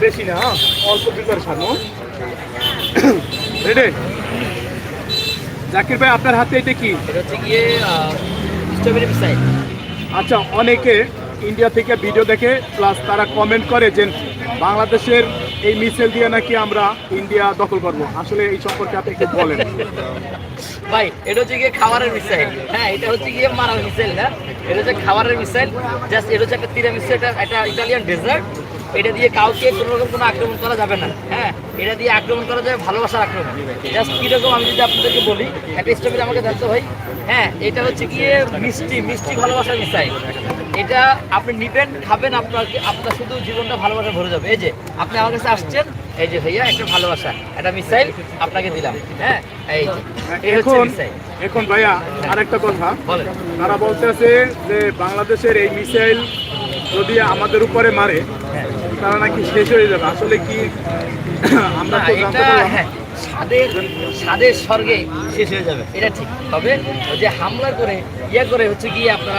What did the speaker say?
বেশি না, অল্প প্রিপারেশন। রেডি? জাকির ভাই, আপনার হাতে এটা কি? এটা হচ্ছে গিয়ে স্ট্রবেরি মিসাইল। আচ্ছা, অনেকে ইন্ডিয়া থেকে ভিডিও দেখে প্লাস তারা কমেন্ট করে যে বাংলাদেশের এই মিসাইল দিয়ে নাকি আমরা ইন্ডিয়া দখল করব। আসলে এই সম্পর্কে আপনি একটু বলেন। ভাই এটা হচ্ছে গিয়ে খাবারের মিসাইল। হ্যাঁ, এটা হচ্ছে গিয়ে মারার মিসাইল না, এটা হচ্ছে খাবারের মিসাইল। জাস্ট এটা হচ্ছে একটা তিরামিসু, এটা ইটালিয়ান ডেজার্ট। এটা দিয়ে কাউকে কোনো রকম কোনো আক্রমণ করা যাবে না। হ্যাঁ, এটা দিয়ে আক্রমণ করা যাবে ভালোবাসার আক্রমণ। জাস্ট কীরকম আমি যদি আপনাদেরকে বলি, একটা স্ট্রবেরি আমাকে জানতো ভাই। হ্যাঁ, এটা হচ্ছে গিয়ে মিষ্টি মিষ্টি ভালোবাসার মিসাইল। এটা আপনি নিবেন, খাবেন, আপনার শুধু জীবনটা ভালোবাসা ভরে যাবে। এই যে আপনি আমার কাছে আসছেন, এই যে ভাইয়া একটা ভালোবাসা, একটা মিসাইল আপনাকে দিলাম। হ্যাঁ, এই যে এই হচ্ছে এখন মিসাইল। এখন ভাইয়া আরেকটা কথা, বলেন। তারা বলতেছে যে বাংলাদেশের এই মিসাইল যদি আমাদের উপরে মারে হ্যাঁ, তারা নাকি শেষ হয়ে যাবে। আসলে কি আমরা না তো জানতে এটা পারলাম। হ্যাঁ, স্বাদের স্বর্গে শেষ হয়ে যাবে, এটা ঠিক। তবে ওই যে হামলা করে ইয়ে করে হচ্ছে গিয়ে আপনারা